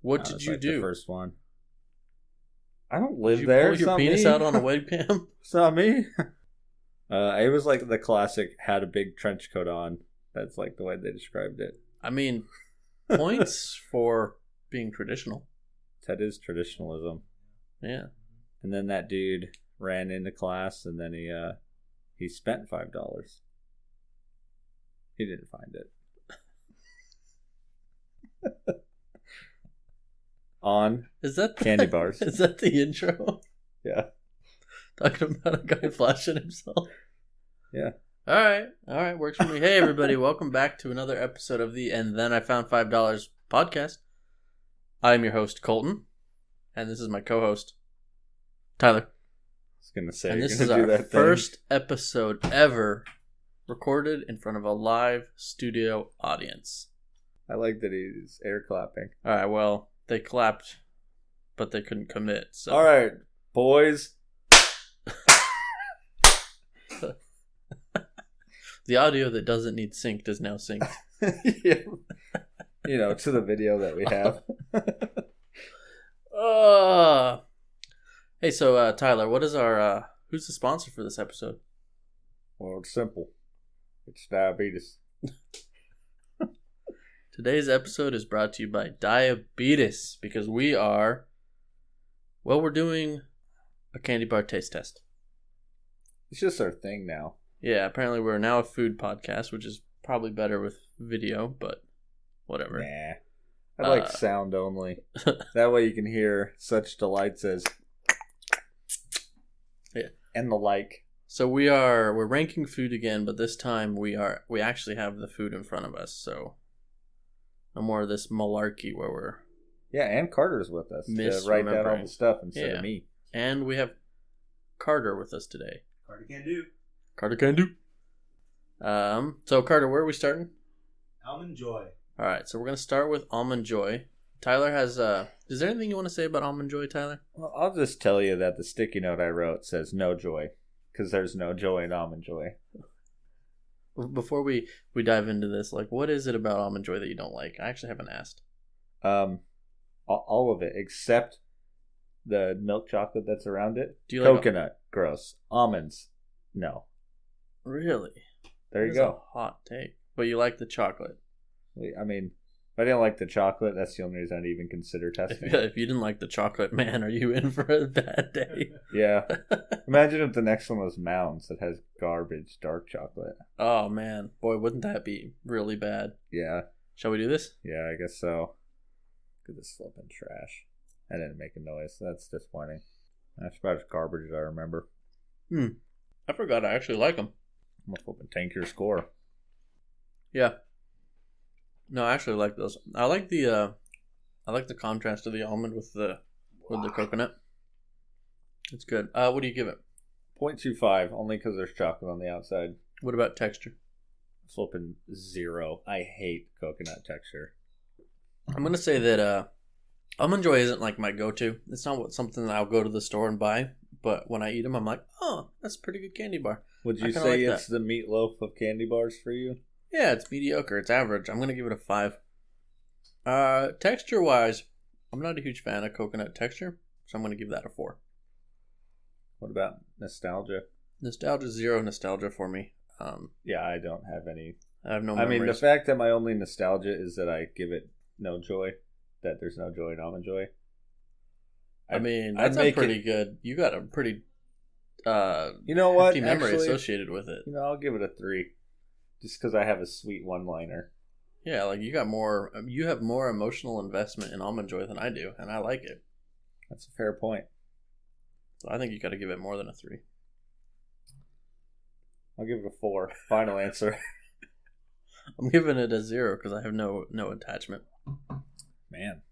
What did you do? The first one. I don't live did you there. Pull your penis out on a webcam? It's not me. It was like the classic had a big trench coat on. That's like the way they described it. I mean, points for being traditional. That is traditionalism. Yeah. And then that dude ran into class, and then he spent $5. He didn't find it. On candy bars. Is that the intro? Yeah. Talking about a guy flashing himself. Yeah. All right, works for me. Hey everybody, welcome back to another episode of the And Then I Found $5 podcast. I'm your host Colton, and this is my co-host Tyler. I was gonna say, and this is our first episode ever recorded in front of a live studio audience. I like that he's air clapping. All right, well, they clapped, but they couldn't commit. So. All right, boys. The audio that doesn't need synced is now synced. Yeah. You know, to the video that we have. Hey, so Tyler, what is our who's the sponsor for this episode? Well, it's simple. It's diabetes. Today's episode is brought to you by diabetes because we're doing a candy bar taste test. It's just our thing now. Yeah, apparently we're now a food podcast, which is probably better with video, but whatever. Nah. I like sound only. That way you can hear such delights as and the like. So we're ranking food again, but this time we actually have the food in front of us, so no more of this malarkey where we're and Carter's with us to write down all the stuff instead of me. And we have Carter with us today. Carter can do. So Carter, where are we starting? Almond Joy. All right, so we're gonna start with Almond Joy. Tyler has is there anything you want to say about Almond Joy, Tyler? Well, I'll just tell you that the sticky note I wrote says no joy, because there's no joy in Almond Joy. Before we dive into this, like, what is it about Almond Joy that you don't like? I actually haven't asked. All of it except the milk chocolate that's around it. Do you coconut? Gross. Almonds? No. Really? There you go. A hot take. But you like the chocolate. I mean, if I didn't like the chocolate, that's the only reason I'd even consider testing. If you didn't like the chocolate, man, are you in for a bad day? Yeah. Imagine if the next one was Mounds that has garbage dark chocolate. Oh, man. Boy, wouldn't that be really bad? Yeah. Shall we do this? Yeah, I guess so. Look at this flipping trash. I didn't make a noise. That's disappointing. That's about as garbage as I remember. I forgot I actually like them. I'm gonna flipping tank your score. Yeah. No, I actually like those. I like the contrast of the almond with the coconut. It's good. What do you give it? 0.25, only because there's chocolate on the outside. What about texture? Flipping 0. I hate coconut texture. I'm gonna say that Almond Joy isn't like my go-to. It's not something that I'll go to the store and buy. But when I eat them, I'm like, oh, that's a pretty good candy bar. Would you say it's the meatloaf of candy bars for you? Yeah, it's mediocre. It's average. I'm going to give it a 5. Texture-wise, I'm not a huge fan of coconut texture, so I'm going to give that a 4. What about nostalgia? Nostalgia, 0 nostalgia for me. Yeah, I don't have any. I have no memories. I mean, the fact that my only nostalgia is that I give it no joy, that there's no joy in Almond Joy. I mean, that's pretty good. You got a pretty you know what? memory associated with it. You know, I'll give it a 3. Just because I have a sweet one-liner. Yeah, like you have more emotional investment in Almond Joy than I do, and I like it. That's a fair point. So I think you got to give it more than a 3. I'll give it a 4. Final answer. I'm giving it a 0 because I have no attachment. Man.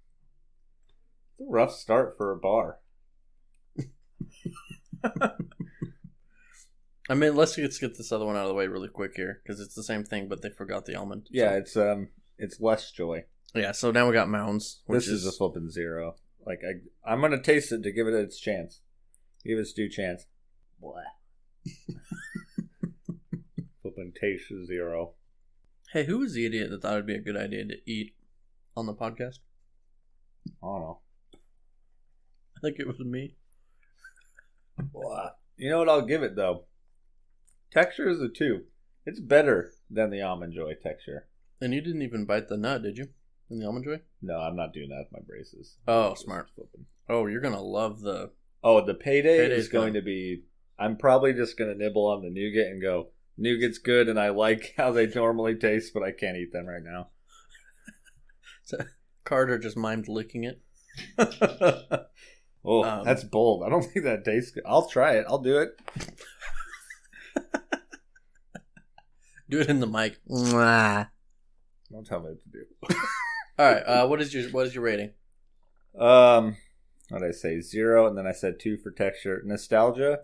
It's a rough start for a bar. I mean, let's get this other one out of the way really quick here because it's the same thing, but they forgot the almond. Yeah, so. It's less joy. Yeah, so now we got Mounds. This is a flipping 0. Like I'm gonna taste it to give it its chance. Give it its due chance. Blah. Flipping taste 0. Hey, who was the idiot that thought it'd be a good idea to eat on the podcast? I don't know. I think it was me. You know what I'll give it, though? Texture is a 2. It's better than the Almond Joy texture. And you didn't even bite the nut, did you? In the Almond Joy? No, I'm not doing that with my braces. Oh, Just smart. flipping. Oh, you're going to love the... Oh, the payday Payday's is going to be... I'm probably just going to nibble on the nougat and go, nougat's good and I like how they normally taste, but I can't eat them right now. So, Carter just mimed licking it. That's bold. I don't think that tastes good. I'll try it. I'll do it. Do it in the mic. Mwah. Don't tell me what to do. All right. What is your rating? What did I say? 0, and then I said 2 for texture. Nostalgia.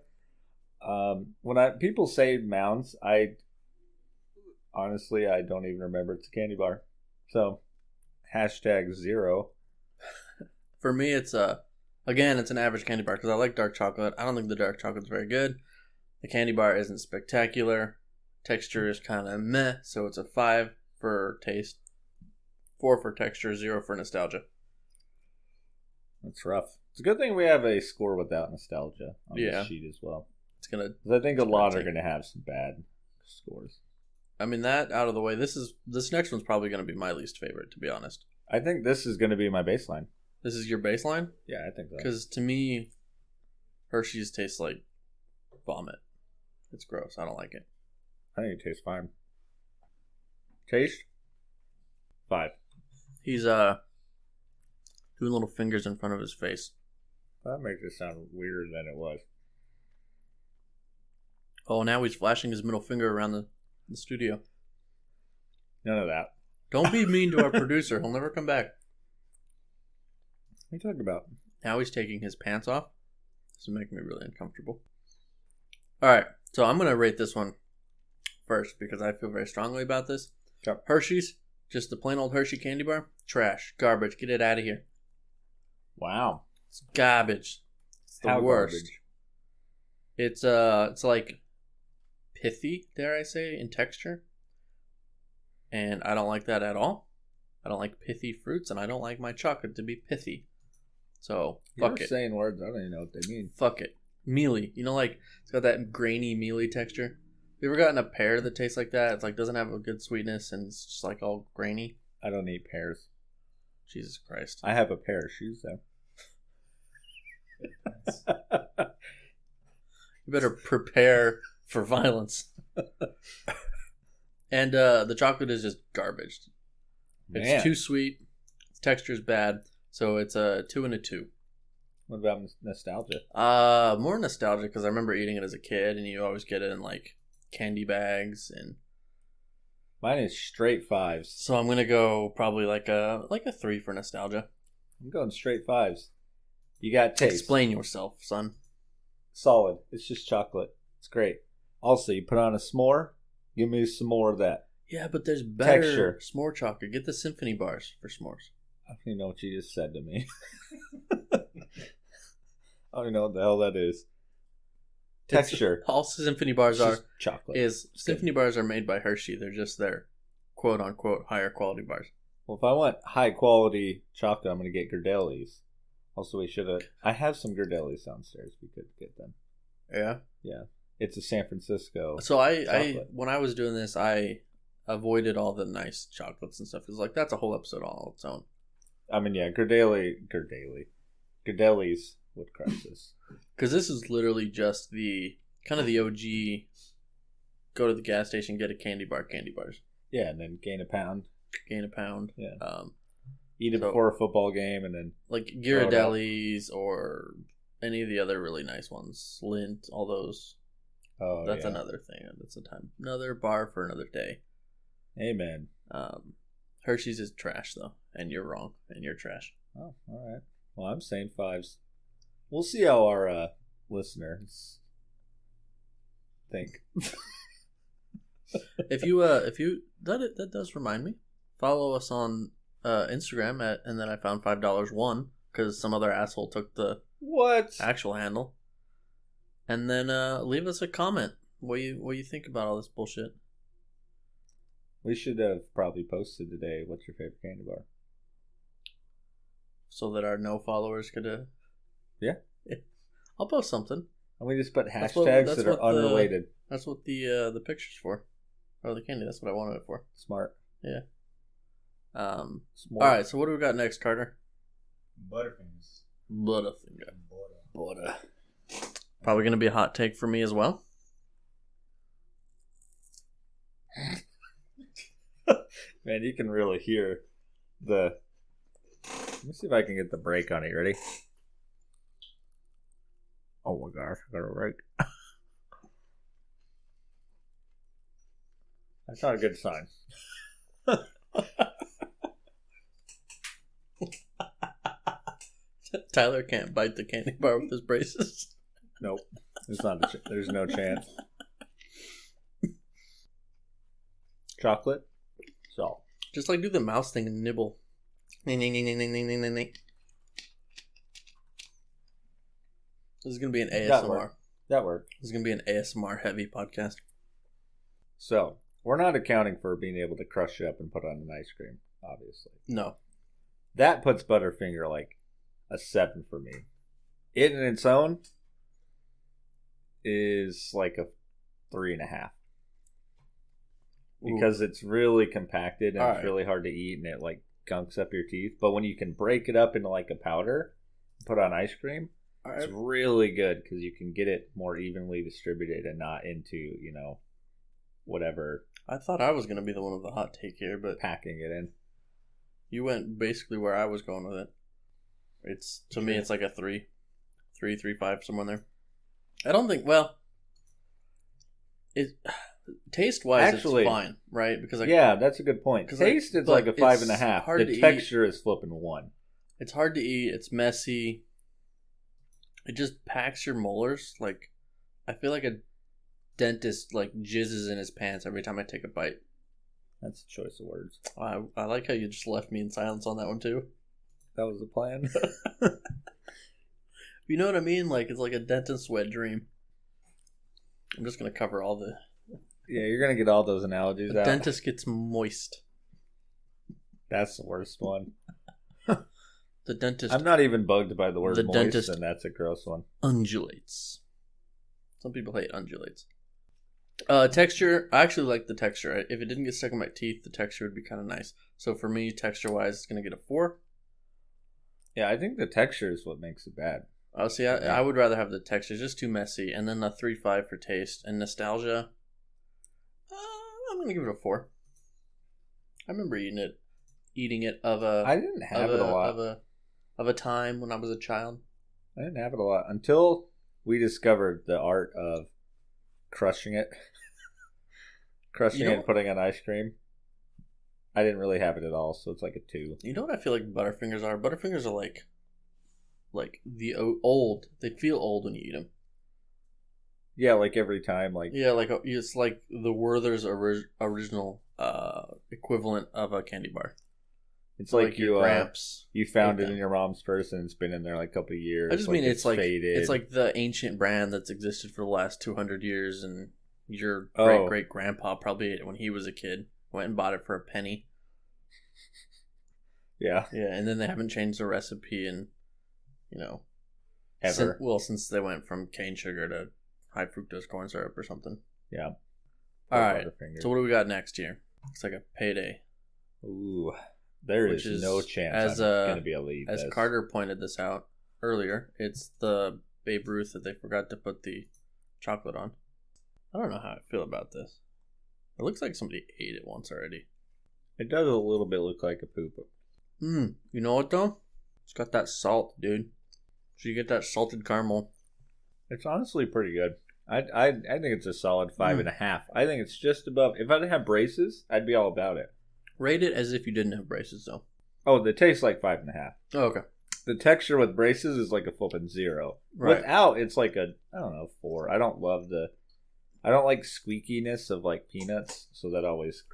When people say mounds, honestly I don't even remember it's a candy bar. So #0. For me, it's again, it's an average candy bar because I like dark chocolate. I don't think the dark chocolate's very good. The candy bar isn't spectacular. Texture is kind of meh, so it's a 5 for taste, 4 for texture, 0 for nostalgia. That's rough. It's a good thing we have a score without nostalgia on this sheet as well. It's gonna. 'Cause I think a lot are gonna have some bad scores. I mean, that out of the way. This next one's probably gonna be my least favorite, to be honest. I think this is gonna be my baseline. This is your baseline? Yeah, I think so. Because to me, Hershey's tastes like vomit. It's gross. I don't like it. I think it tastes fine. Taste? 5. He's doing little fingers in front of his face. That makes it sound weirder than it was. Oh, now he's flashing his middle finger around the studio. None of that. Don't be mean to our producer. He'll never come back. What are you talking about? Now he's taking his pants off. This is making me really uncomfortable. All right, so I'm going to rate this one first because I feel very strongly about this. Yep. Hershey's, just the plain old Hershey candy bar, trash, garbage. Get it out of here. Wow. It's garbage. It's the worst. Garbage? It's like pithy, dare I say, in texture. And I don't like that at all. I don't like pithy fruits, and I don't like my chocolate to be pithy. So, fuck You're it. saying words, I don't even know what they mean. Fuck it. Mealy. You know, like, it's got that grainy, mealy texture. You ever gotten a pear that tastes like that? It's like, doesn't have a good sweetness, and it's just like all grainy. I don't eat pears. Jesus Christ. I have a pair of shoes, though. You better prepare for violence. And the chocolate is just garbage. Man. It's too sweet. Its texture's bad. So it's a 2 and a 2. What about nostalgia? More nostalgic because I remember eating it as a kid, and you always get it in like candy bags, and Mine is straight 5s. so I'm gonna go probably like a 3 for nostalgia. I'm going straight 5s. You got taste. Explain yourself, son. Solid. It's just chocolate. It's great. Also, you put on a s'more, give me some more of that. Yeah, but there's better Texture. s'more chocolate. Get the symphony bars for s'mores. I don't even know what you just said to me. I don't even know what the hell that is. Texture. All symphony bars It's are just chocolate. is symphony bars are made by Hershey. They're just their quote unquote higher quality bars. Well, if I want high quality chocolate, I'm going to get Girdelli's. Also, we should have. I have some Girdelli's downstairs. We could get them. Yeah. Yeah. It's a San Francisco. So I chocolate. when I was doing this, I avoided all the nice chocolates and stuff. It's like that's a whole episode all on its own. I mean, yeah, Girdelli's would crush this. Because this is literally just the kind of the OG. Go to the gas station, get a candy bars. Yeah, and then gain a pound. Gain a pound. Yeah. Um, Eat it So- before a football game, and then like Throw it out. Ghirardelli's or any of the other really nice ones. Lindt, all those. That's another thing. That's another bar for another day. Amen. Hershey's is trash though, and you're wrong, and you're trash. Oh, all right. Well, I'm saying 5s. We'll see how our listeners think. If you that does remind me, follow us on Instagram at and then I found $5 because some other asshole took the What? actual handle, and then leave us a comment. What you think about all this bullshit? We should have probably posted today. What's your favorite candy bar? so that our no followers could. Yeah. I'll post something. And we just put That's hashtags what that are unrelated. That's what the picture's for, or the candy. That's what I wanted it for. Smart. Yeah. All Smart. right. So what do we got next, Carter? Butterfingers. Butterfinger. Butter. Probably gonna be a hot take for me as well. Man, you can really hear the... Let me see if I can get the break on it. Ready? Oh my gosh, I got a break. That's not a good sign. Tyler can't bite the candy bar with his braces. Nope. There's no chance. Chocolate? Salt. Just like do the mouse thing and nibble. Ning, ning, ning, ning, ning, ning, ning, ning. This is going to be an ASMR. That worked. This is going to be an ASMR heavy podcast. So, we're not accounting for being able to crush it up and put on an ice cream, obviously. No. That puts Butterfinger like a 7 for me. It in its own is like a 3.5. Because it's really compacted and it's really hard to eat and it like gunks up your teeth. But when you can break it up into like a powder, put on ice cream, it's really good because you can get it more evenly distributed and not into, whatever. I thought I was going to be the one with the hot take here, but Packing it in. you went basically where I was going with it. To me, it's like a 3, 3.5, somewhere there. I don't think, taste-wise, Actually, it's fine, right? Because yeah, that's a good point. Taste, it's like a 5.5. The texture is flipping 1. It's hard to eat. It's messy. It just packs your molars. Like, I feel like a dentist like jizzes in his pants every time I take a bite. That's a choice of words. I like how you just left me in silence on that one too. That was the plan. You know what I mean? Like, it's like a dentist's wet dream. I'm just gonna cover all the. Yeah, you're gonna get all those analogies out. Dentist gets moist. That's the worst one. The dentist. I'm not even bugged by the word the moist, dentist and that's a gross one. Undulates. Some people hate undulates. Texture. I actually like the texture. If it didn't get stuck in my teeth, the texture would be kind of nice. So for me, texture-wise, it's gonna get a 4. Yeah, I think the texture is what makes it bad. Oh, see, I would rather have the texture. It's just too messy. And then a 3.5 for taste. And nostalgia, I'm going to give it a 4. I remember eating it I didn't have it a lot. Of a time when I was a child. I didn't have it a lot until we discovered the art of crushing it. Crushing it and putting on ice cream. I didn't really have it at all, so it's like a 2. You know what I feel like Butterfingers are? Butterfingers are like the old. They feel old when you eat them. Yeah, like every time, like yeah, like it's like the Werther's original equivalent of a candy bar. It's like your Gramps. You found it in your mom's purse and it's been in there like a couple of years. I just mean it's like faded. It's like the ancient brand that's existed for the last 200 years, and your great grandpa probably ate it when he was a kid. Went and bought it for a penny. Yeah, and then they haven't changed the recipe in, ever. Since they went from cane sugar to high fructose corn syrup or something. Yeah. All right. So what do we got next here? Looks like a payday. Ooh, there is no chance I'm going to be able to eat this. As Carter pointed this out earlier, it's the Babe Ruth that they forgot to put the chocolate on. I don't know how I feel about this. It looks like somebody ate it once already. It does a little bit look like a poop. You know what though? It's got that salt, dude. So you get that salted caramel. It's honestly pretty good. I think it's a solid 5.5. I think it's just above. If I didn't have braces, I'd be all about it. Rate it as if you didn't have braces though. Oh, the taste like 5.5. Oh, okay. The texture with braces is like a flipping 0. Right. Without, it's like a 4. I don't like squeakiness of like peanuts, so that always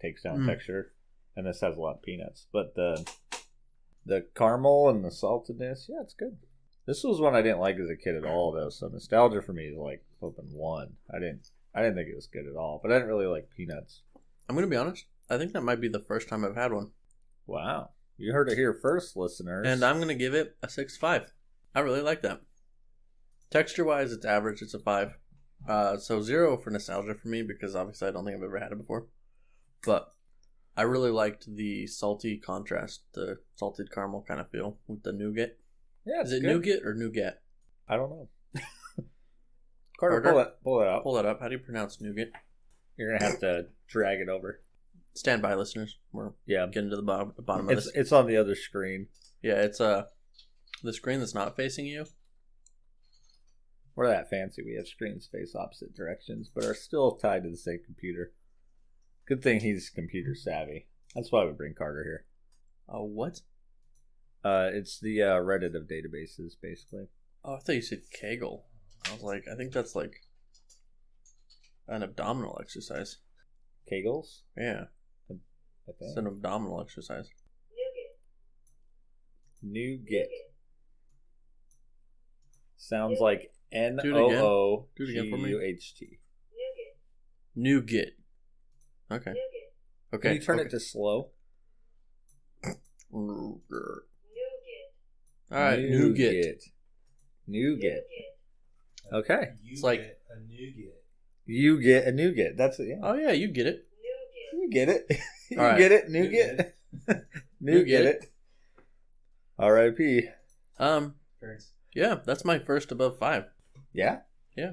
takes down texture. And this has a lot of peanuts, but the caramel and the saltedness, yeah, it's good. This was one I didn't like as a kid at all, though. So nostalgia for me is like flipping 1. I didn't think it was good at all, but I didn't really like peanuts. I'm gonna be honest. I think that might be the first time I've had one. Wow. You heard it here first, listeners. And I'm going to give it a 6.5. I really like that. Texture-wise, it's average. It's a 5. So 0 for nostalgia for me because obviously I don't think I've ever had it before. But I really liked the salty contrast, the salted caramel kind of feel with the nougat. Yeah, is it good. nougat or nougat? I don't know. Carter, pull it out. Pull that up. How do you pronounce nougat? You're going to have to drag it over. Stand by, listeners. We're getting to the bottom of this. It's on the other screen. Yeah, it's the screen that's not facing you. We're that fancy. We have screens face opposite directions, but are still tied to the same computer. Good thing he's computer savvy. That's why we bring Carter here. What? It's the Reddit of databases, basically. Oh, I thought you said Kegel. I was like, I think that's like an abdominal exercise. Kegels? Yeah. I think. It's an abdominal exercise. Nougat. Sounds like Noooghuht. Nougat. Okay. Okay. Can you turn it to slow? All right, nougat. Nougat. Okay. It's like a nougat. You get a nougat. That's it. Yeah. Oh yeah, you get it. You get it. You All right. get it. Nougat. Nougat it. R.I.P. Yeah, that's my first above 5. Yeah. Yeah.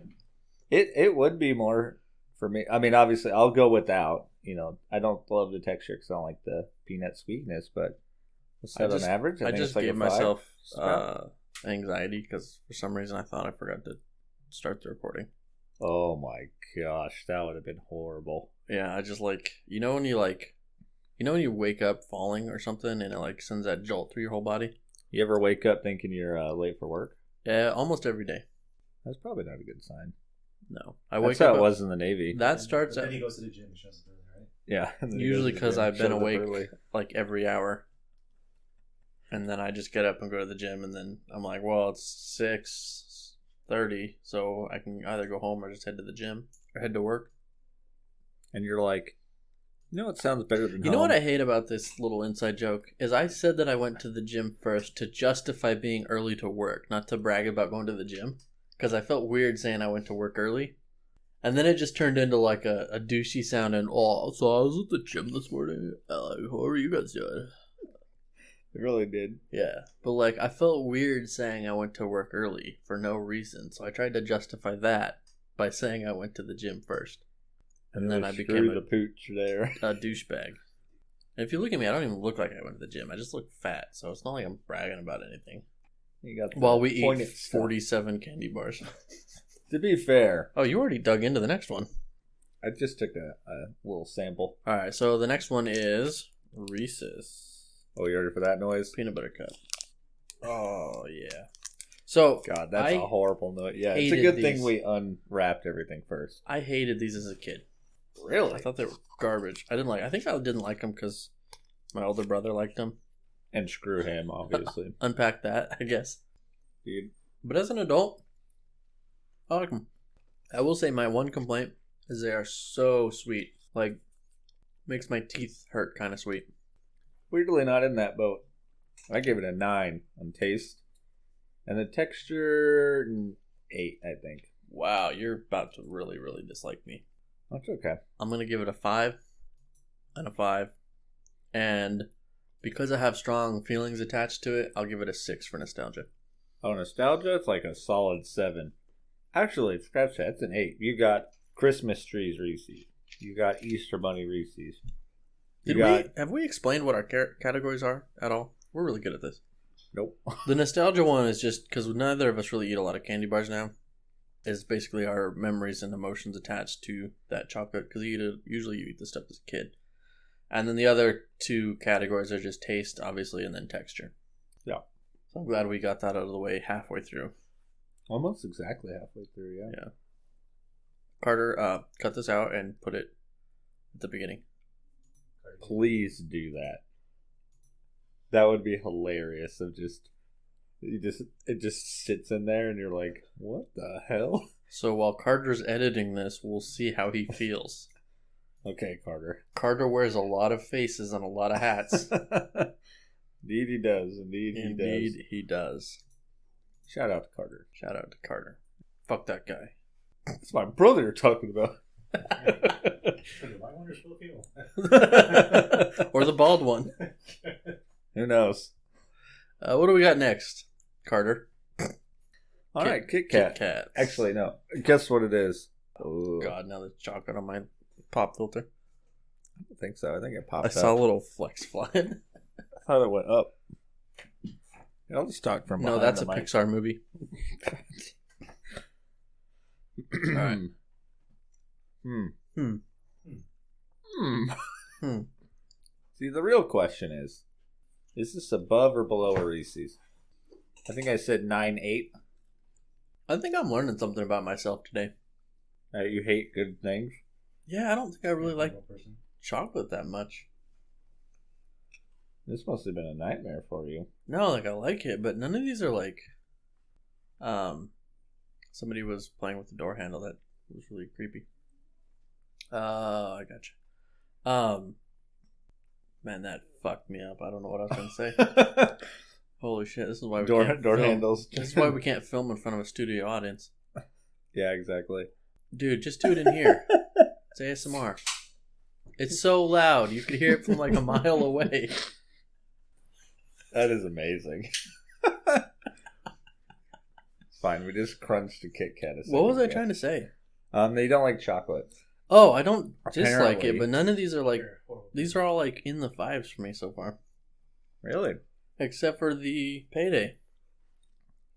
It would be more for me. I mean, obviously, I'll go without. You know, I don't love the texture because I don't like the peanut sweetness, but on average, I think just it's like gave a 5. myself anxiety because for some reason I thought I forgot to start the recording. Oh my gosh, that would have been horrible. Yeah, I just like when you wake up falling or something and it like sends that jolt through your whole body. You ever wake up thinking you're late for work? Yeah, almost every day. That's probably not a good sign. No, That's how it was in the Navy. That starts Then at he goes to the gym and shows up early, right? Yeah, usually because I've been awake like every hour, and then I just get up and go to the gym, and then I'm like, well, it's 6:30, so I can either go home or just head to the gym or head to work. And you're like, you know what sounds better than You know what I hate about this little inside joke is I said that I went to the gym first to justify being early to work, not to brag about going to the gym. Because I felt weird saying I went to work early. And then it just turned into like a douchey sound and, so I was at the gym this morning. Like, how are you guys doing? It really did. Yeah. But like, I felt weird saying I went to work early for no reason. So I tried to justify that by saying I went to the gym first. And then I became the pooch there. a douchebag. And if you look at me, I don't even look like I went to the gym. I just look fat. So it's not like I'm bragging about anything. You got While we eat 47 candy bars. To be fair. Oh, you already dug into the next one. I just took a little sample. All right, so the next one is Reese's. Oh, you ready for that noise? Peanut butter cup. Oh, yeah. So, God, that's a horrible noise. Yeah, it's a good thing we unwrapped everything first. I hated these as a kid. Really? I thought they were garbage. I think I didn't like them because my older brother liked them. And screw him, obviously. Unpack that, I guess. Dude. But as an adult, I like them. I will say my one complaint is they are so sweet. Like, makes my teeth hurt kind of sweet. Weirdly not in that boat. I give it a 9 on taste. And the texture, 8, I think. Wow, you're about to really, really dislike me. That's okay. I'm going to give it a 5 and a 5. And because I have strong feelings attached to it, I'll give it a 6 for nostalgia. Oh, nostalgia? It's like a solid 7. Actually, scratch that. It's an 8. You got Christmas trees Reese's. You got Easter Bunny Reese's. Have we explained what our categories are at all? We're really good at this. Nope. The nostalgia one is just because neither of us really eat a lot of candy bars now. Is basically our memories and emotions attached to that chocolate because usually you eat this stuff as a kid. And then the other 2 categories are just taste, obviously, and then texture. Yeah. So I'm glad we got that out of the way halfway through. Almost exactly halfway through, yeah. Yeah. Carter, cut this out and put it at the beginning. Please do that. That would be hilarious. It just sits in there and you're like, what the hell? So while Carter's editing this, we'll see how he feels. Okay, Carter. Carter wears a lot of faces and a lot of hats. Indeed he does. Indeed he does. Indeed he does. Shout out to Carter. Shout out to Carter. Fuck that guy. It's my brother you're talking about. The white one or still female? Or the bald one. Who knows? What do we got next, Carter? All right, Kit Kat. Kit Kat. Actually, no. Guess what it is? Oh, God, now there's chocolate on my pop filter. I don't think so. I think it popped I up. saw a little flex flying. I thought it went up. I'll just talk from No, behind that's a the mic. Pixar movie. All right. See, the real question is this above or below a Reese's? I think I said 9.8. I think I'm learning something about myself today. You hate good things? Yeah, I don't think I really like chocolate that much. This must have been a nightmare for you. No, like I like it, but none of these are like. Somebody was playing with the door handle that was really creepy. I gotcha. Man, that fucked me up. I don't know what I was gonna say. Holy shit! This is why we door can't film. handles. This is why we can't film in front of a studio audience. Yeah, exactly. Dude, just do it in here. It's ASMR. It's so loud. You could hear it from like a mile away. That is amazing. Fine, we just crunched a Kit Kat. What was I trying to say? They don't like chocolate. Oh, I don't dislike Apparently. it, but none of these are like... These are all like in the fives for me so far. Really? Except for the Payday.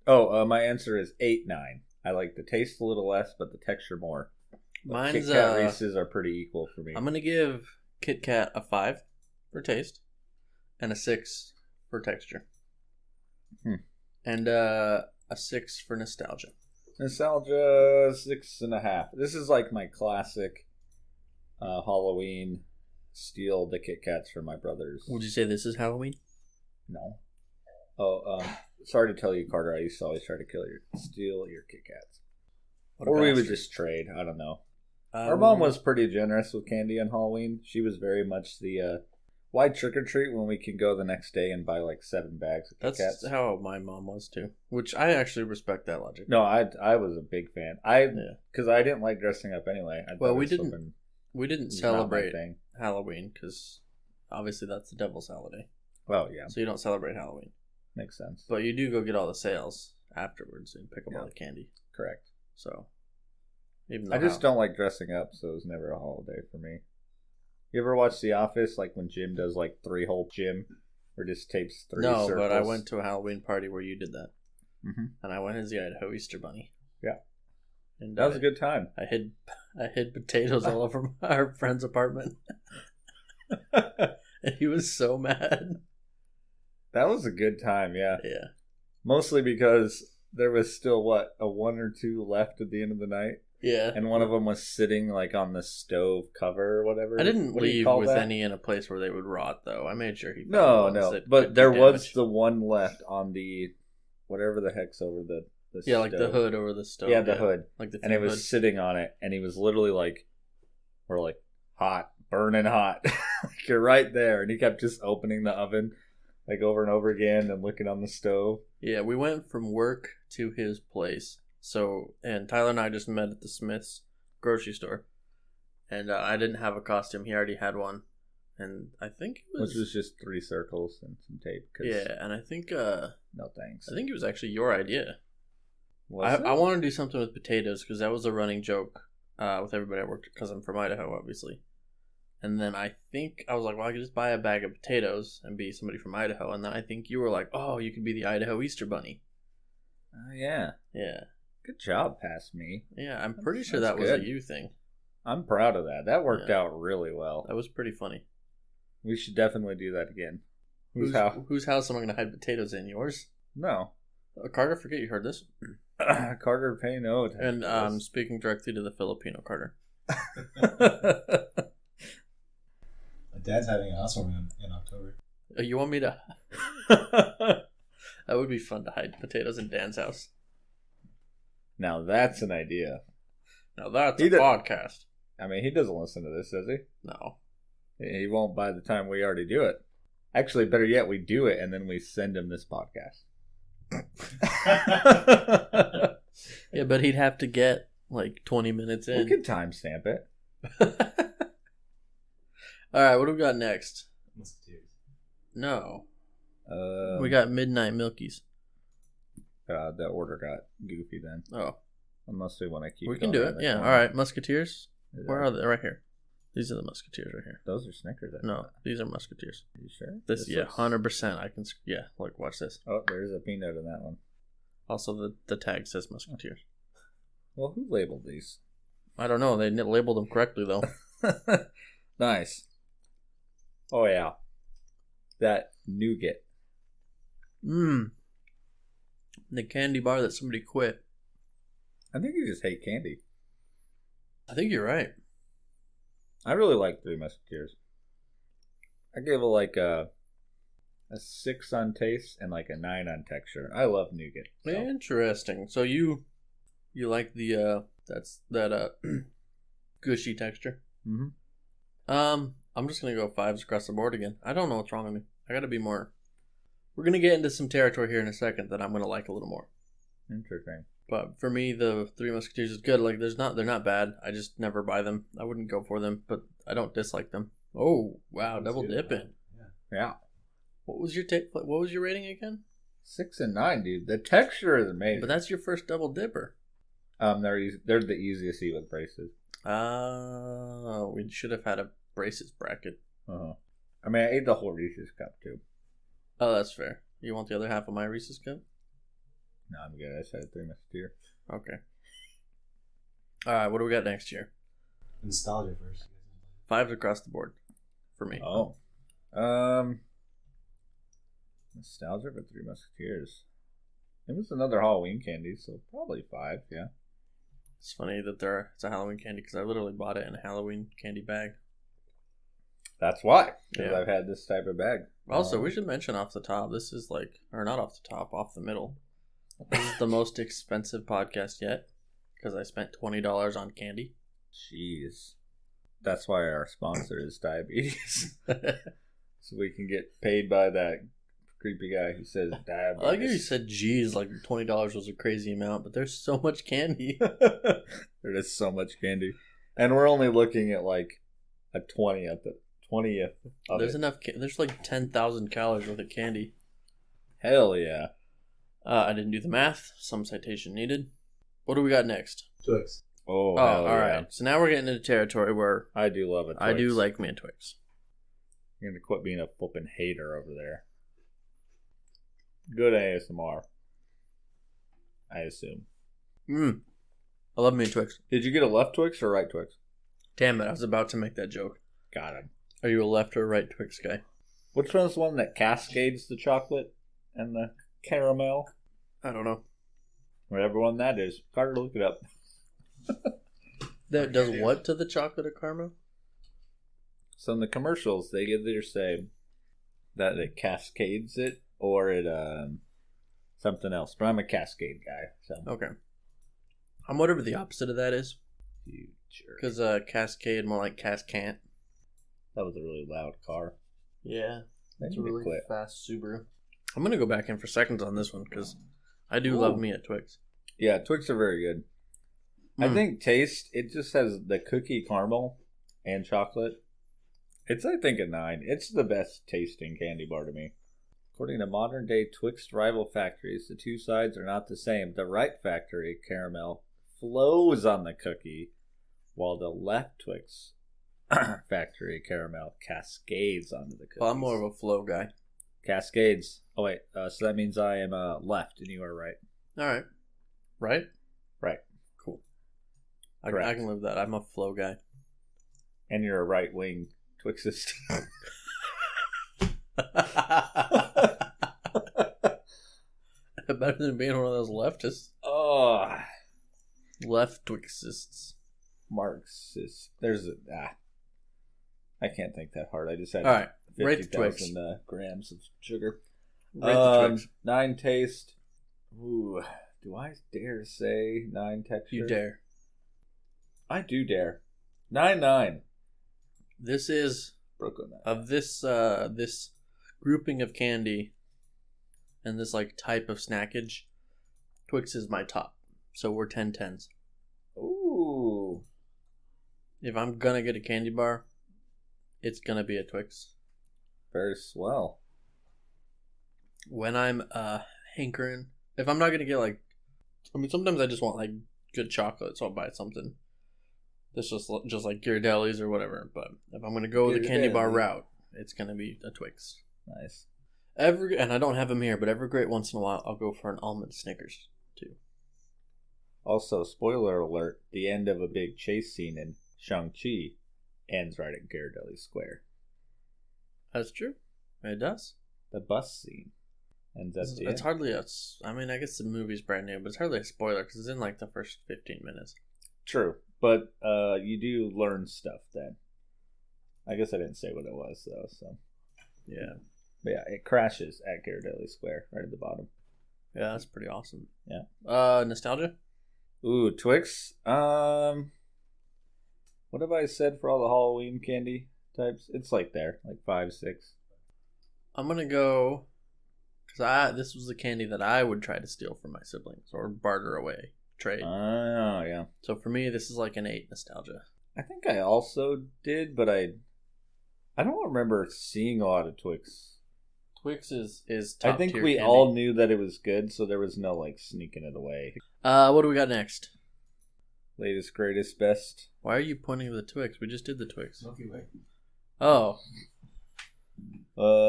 Oh, my answer is 8.9. I like the taste a little less, but the texture more. Mine's Kit Kat Reese's are pretty equal for me. I'm gonna give Kit Kat a 5 for taste, and a 6 for texture, and a 6 for nostalgia. Nostalgia 6.5. This is like my classic Halloween steal the Kit Kats from my brothers. Would you say this is Halloween? No. Oh, sorry to tell you, Carter. I used to always try to steal your Kit Kats, or we would just trade. I don't know. Our mom was pretty generous with candy on Halloween. She was very much the why trick or treat when we can go the next day and buy like 7 bags of Kit Kats. That's how my mom was too, which I actually respect that logic. No, I was a big fan. Because I didn't like dressing up anyway. We didn't celebrate thing. Halloween because obviously that's the devil's holiday. Well, yeah, so you don't celebrate Halloween. Makes sense. But you do go get all the sales afterwards and pick up all the candy. Correct. So, even though I just don't like dressing up, so it was never a holiday for me. You ever watch The Office, like when Jim does like 3-hole Jim, or just tapes 3 circles? No, but I went to a Halloween party where you did that, and I went as the Idaho Easter Bunny. Yeah, and that was a good time. I hid potatoes all over our friend's apartment, and he was so mad. That was a good time, yeah. Yeah. Mostly because there was still, a 1 or 2 left at the end of the night? Yeah. And one of them was sitting, like, on the stove cover or whatever. I didn't leave with any in a place where they would rot, though. I made sure he found No. that But could there do was damage. the one left on the, whatever the heck's over the yeah, stove. like the hood over the stove. Yeah, the hood. Like the and it was hood. sitting on it, and he was literally like, hot, burning hot. Like, you're right there. And he kept just opening the oven, like, over and over again and looking on the stove. Yeah, we went from work to his place. And Tyler and I just met at the Smith's grocery store. And I didn't have a costume. He already had one. And I think it was... Which was just 3 circles and some tape. Yeah, and I think... no thanks. I think it was actually your idea. Was it? I want to do something with potatoes because that was a running joke with everybody I worked with because I'm from Idaho, obviously. And then I think I was like, well, I could just buy a bag of potatoes and be somebody from Idaho. And then I think you were like, oh, you could be the Idaho Easter Bunny. Yeah. Yeah. Good job, past me. Yeah, I'm pretty sure That's that was good. a you thing. I'm proud of that. That worked out really well. That was pretty funny. We should definitely do that again. Whose house am I going to hide potatoes in? Yours? No. Carter, forget you heard this. Carter, pay no attention. And I'm speaking directly to the Filipino Carter. My dad's having a housewarming in October. You want me to... That would be fun to hide potatoes in Dan's house. Now that's an idea. Now that's a podcast. I mean, he doesn't listen to this, does he? No. He won't by the time we already do it. Actually, better yet, we do it and then we send him this podcast. Yeah, but he'd have to get like 20 minutes in. We could timestamp it. All right, what do we got next? Musketeers. No. We got Midnight Milkies. The order got goofy then. Oh. Unless we want to keep We it can on do the it. other Yeah, corner. all right. Musketeers. Yeah. Where are they? Right here. These are the Musketeers right here. Those are Snickers. I No, thought. these are Musketeers. Are you sure? This yeah, looks- 100%. I can. Yeah, look, watch this. Oh, there's a peanut in that one. Also, the tag says Musketeers. Well, who labeled these? I don't know. They labeled them correctly though. Nice. Oh yeah, that nougat. Mmm. The candy bar that somebody quit. I think you just hate candy. I think you're right. I really like Three Musketeers. I give it like a 6 on taste and like a 9 on texture. I love nougat. So. Interesting. So you like the that gushy texture. Mm-hmm. I'm just gonna go 5s across the board again. I don't know what's wrong with me. I gotta be more. We're gonna get into some territory here in a second that I'm gonna like a little more. Interesting. But for me, the Three Musketeers is good. Like, they're not bad. I just never buy them. I wouldn't go for them, but I don't dislike them. Oh wow, double dipping. Yeah. What was your what was your rating again? 6 and 9, dude. The texture is amazing. But that's your first double dipper. They're the easiest to eat with braces. We should have had a braces bracket. Uh-huh. I mean, I ate the whole Reese's cup too. Oh, that's fair. You want the other half of my Reese's cup? No, I'm good. I said Three Musketeers. Okay. All right, what do we got next year? Nostalgia first. 5s across the board for me. Oh. Nostalgia for Three Musketeers. It was another Halloween candy, so probably 5, yeah. It's funny that it's a Halloween candy because I literally bought it in a Halloween candy bag. That's why. Because Yeah. I've had this type of bag. Also, we should mention off the top, this is not off the top, off the middle. This is the most expensive podcast yet because I spent $20 on candy. Jeez. That's why our sponsor is diabetes. So we can get paid by that creepy guy who says diabetes. I like how you said, geez, like $20 was a crazy amount, but there's so much candy. There is so much candy. And we're only looking at like a 20th of There's it. enough. There's like 10,000 calories worth of candy. Hell yeah. I didn't do the math. Some citation needed. What do we got next? Twix. Oh, Oh, hell all yeah. right. So now we're getting into territory where I do love it. I do like me a Twix. You're going to quit being a flippin' hater over there. Good ASMR. I assume. I love me a Twix. Did you get a left Twix or right Twix? Damn it! I was about to make that joke. Got him. Are you a left or right Twix guy? Which one's the one that cascades the chocolate and the caramel? I don't know. Whatever one that is. Carter, look it up. That does what to the chocolate or caramel? So in the commercials, they either say that it cascades it or it something else. But I'm a cascade guy, so Okay. I'm whatever the opposite of that is. you jerk. Because cascade more like cascant. That was a really loud car. Yeah. They It's need a to really quit. fast Subaru. I'm gonna go back in for seconds on this one because I do Ooh. love me a Twix. Yeah, Twix are very good. I think taste, it just has the cookie caramel and chocolate. It's, I think, a 9. It's the best tasting candy bar to me. According to modern day Twix rival factories, the two sides are not the same. The right factory caramel flows on the cookie, while the left Twix factory caramel cascades onto the cookie. Well, I'm more of a flow guy. Cascades. Oh, wait. So that means I am left and you are right. All right. Right? Right. Cool. I Correct. can live that. I'm a flow guy. And you're a right wing Twixist. Better than being one of those leftists. Oh, Left Twixists. Marxist. There's a. I can't think that hard. I just had All right. Rate the Twix. 50,000 grams of sugar. Rate the Twix. 9 taste. Ooh, do I dare say 9 texture? You dare. I do dare. 9. This is Brooklyn. of this grouping of candy and this like type of snackage, Twix is my top. So we're 10-10s. Ooh. If I'm gonna get a candy bar, it's gonna be a Twix. Very swell. When I'm hankering, if I'm not gonna get like, I mean, sometimes I just want like good chocolate, so I'll buy something. That's just like Ghirardelli's or whatever. But if I'm gonna go the candy bar route, it's gonna be a Twix. Nice. And I don't have them here, but every great once in a while, I'll go for an almond Snickers too. Also, spoiler alert: the end of a big chase scene in Shang Chi ends right at Ghirardelli Square. That's true. It does. The bus scene. And that's It's hardly a. I mean, I guess the movie's brand new, but it's hardly a spoiler because it's in like the first 15 minutes. True, but you do learn stuff then. I guess I didn't say what it was though. So yeah, but yeah, it crashes at Ghirardelli Square right at the bottom. Yeah, that's pretty awesome. Yeah. Nostalgia. Ooh, Twix. What have I said for all the Halloween candy types? It's like there, like 5, 6. I'm gonna go because this was the candy that I would try to steal from my siblings or barter away, trade. Oh yeah. So for me, this is like an 8 nostalgia. I think I also did, but I don't remember seeing a lot of Twix. Twix is top I think tier we candy. all knew that it was good, so there was no like sneaking it away. What do we got next? Latest, greatest, best. Why are you pointing to the Twix? We just did the Twix. Milky Way. Oh,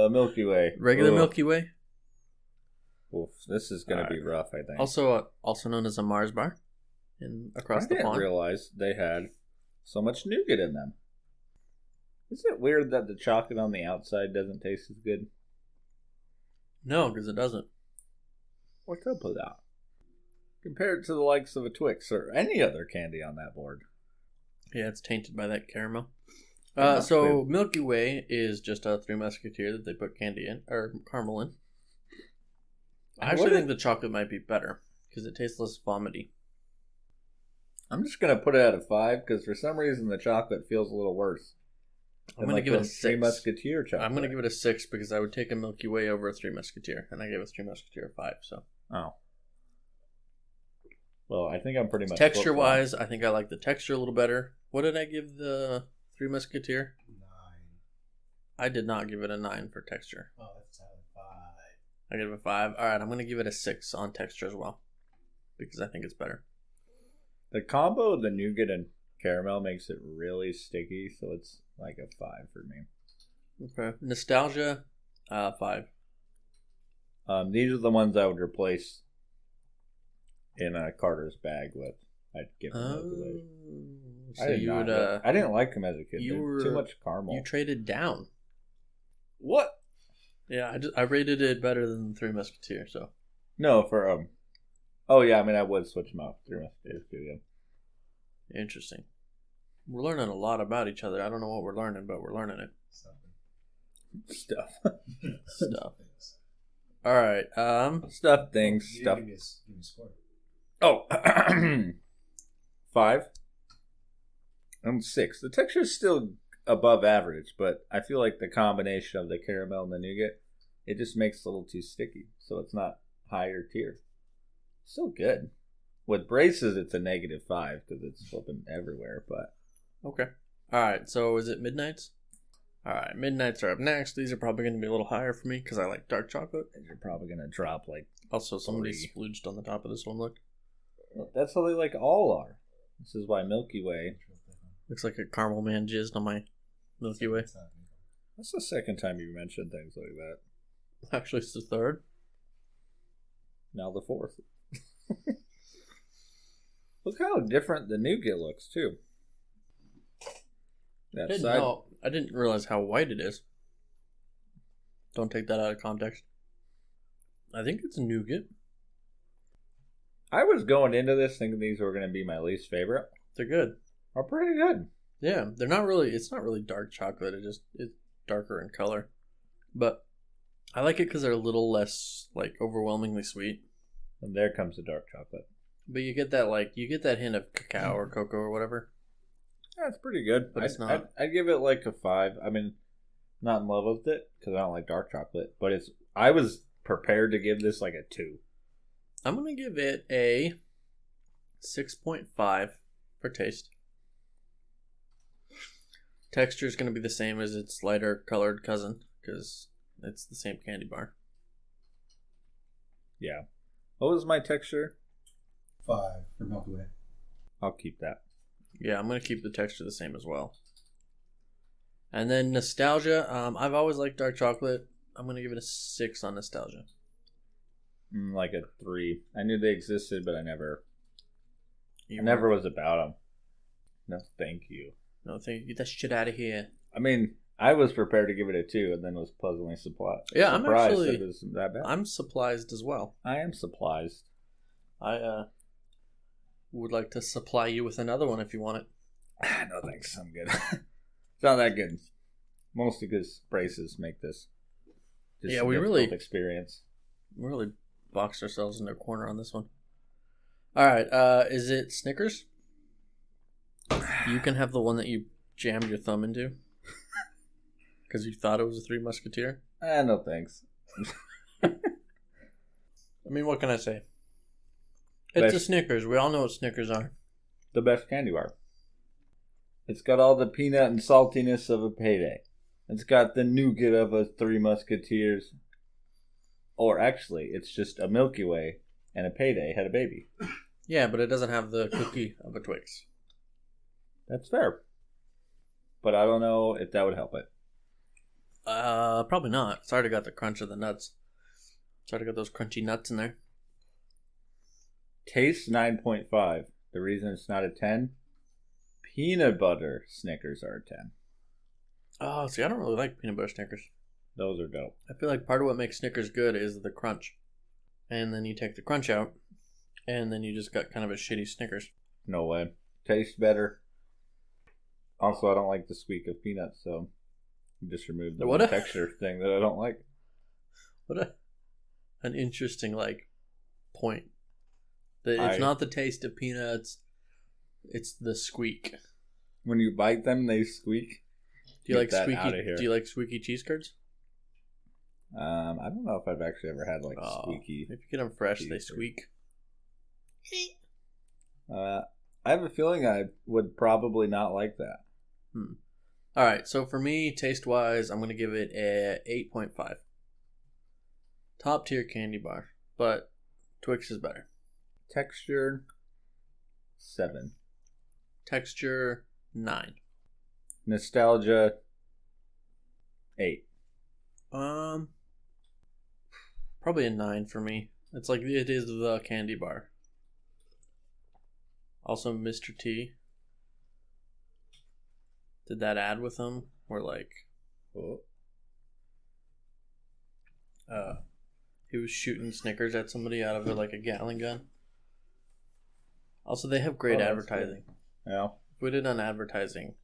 Milky Way. regular Ooh. Milky Way. Oof, this is gonna be rough. I think. Also known as a Mars bar, across I the didn't pond. realize they had so much nougat in them. Is it weird that the chocolate on the outside doesn't taste as good? No, because it doesn't. What's up with that? Compared to the likes of a Twix or any other candy on that board. Yeah, it's tainted by that caramel. Yeah, So true. Milky Way is just a Three Musketeer that they put candy in or caramel in. I actually think the chocolate might be better because it tastes less vomity. I'm just gonna put it at a 5 because for some reason the chocolate feels a little worse. I'm gonna give it a Three 6. Musketeer chocolate. I'm gonna give it a 6 because I would take a Milky Way over a Three Musketeer, and I gave a Three Musketeer a 5. So Oh. Well, I think I'm pretty much texture wise, I think I like the texture a little better. What did I give the Three Musketeer? 9. I did not give it a 9 for texture. Oh, that's a 5. I gave it a 5. All right, I'm gonna give it a 6 on texture as well because I think it's better. The combo of the nougat and caramel makes it really sticky, so it's like a 5 for me. Okay, nostalgia, 5. These are the ones I would replace in a Carter's bag with. I'd give them Milky Way. So you would. I didn't like them as a kid. You Too much caramel. You traded down. What? Yeah, I rated it better than the Three Musketeers. So No, for Oh yeah, I mean I would switch them out. 3 Musketeers too. Yeah. interesting. We're learning a lot about each other. I don't know what we're learning, but we're learning it. Stuff. Stuff. All right. Stuff things. You Stuff. Give me a score. Oh, 5. 6. The texture is still above average, but I feel like the combination of the caramel and the nougat, it just makes it a little too sticky, so it's not higher tier. Still good. With braces, it's a -5 because it's flipping everywhere. But Okay. All right. So is it Midnights? All right. Midnights are up next. These are probably going to be a little higher for me because I like dark chocolate. you're probably gonna drop like. Also, somebody 40. splooged on the top of this one. Look, That's how they like all are. This is why Milky Way. looks like a caramel man jizzed on my Milky Way. That's the second time you mentioned things like that. Actually, it's the third. Now the 4th. Look how different the nougat looks too. That side. I didn't realize how white it is. Don't take that out of context. I think it's nougat. I was going into this thinking these were going to be my least favorite. They're good. Are pretty good. Yeah, they're not really. It's not really dark chocolate. It's darker in color, but I like it because they're a little less like overwhelmingly sweet. And there comes the dark chocolate. But you get that hint of cacao or cocoa or whatever. Yeah, it's pretty good. But it's not. I'd give it like a 5. I mean, not in love with it because I don't like dark chocolate. But I was prepared to give this like a 2. I'm going to give it a 6.5 for taste. Texture is going to be the same as its lighter colored cousin because it's the same candy bar. Yeah. What was my texture? 5 for Milky Way. I'll keep that. Yeah, I'm going to keep the texture the same as well. And then nostalgia. I've always liked dark chocolate. I'm going to give it a 6 on nostalgia. Like a 3. I knew they existed, but I never You was about them. No, thank you. No, thank you. Get that shit out of here. I mean, I was prepared to give it a 2 and then was pleasantly surprised. Yeah, I'm actually... it was that bad. I'm surprised as well. I am surprised. I would like to supply you with another one if you want it. No thanks, I'm good. It's not that good. Mostly because braces make this Yeah, we really experience. We really boxed ourselves in their corner on this one. All right, is it Snickers? You can have the one that you jammed your thumb into because you thought it was a Three Musketeer. No thanks. I mean, what can I say? It's a Snickers. We all know what Snickers are. The best candy bar. It's got all the peanut and saltiness of a payday. It's got the nougat of a Three Musketeers. Or actually, it's just a Milky Way and a payday had a baby. Yeah, but it doesn't have the cookie of a Twix. That's fair. But I don't know if that would help it. Probably not. It's already got the crunch of the nuts. It's already got those crunchy nuts in there. Taste 9.5. The reason it's not a 10, peanut butter Snickers are a 10. Oh, see, I don't really like peanut butter Snickers. Those are dope. I feel like part of what makes Snickers good is the crunch. And then you take the crunch out, and then you just got kind of a shitty Snickers. No way. Tastes better. Also, I don't like the squeak of peanuts, so you just removed the texture thing that I don't like. What an interesting, point. It's not the taste of peanuts, it's the squeak. When you bite them, they squeak. Do you like squeaky cheese curds? I don't know if I've actually ever had squeaky. If you get them fresh, they squeak. I have a feeling I would probably not like that. All right, so for me, taste-wise, I'm going to give it a 8.5. Top tier candy bar, but Twix is better. Texture 7. Texture 9. Nostalgia 8. Probably a 9 for me. It's like it is the candy bar. Also, Mr. T did that ad with him where he was shooting Snickers at somebody out of a Gatling gun. Also, they have great advertising. Yeah. If we did on advertising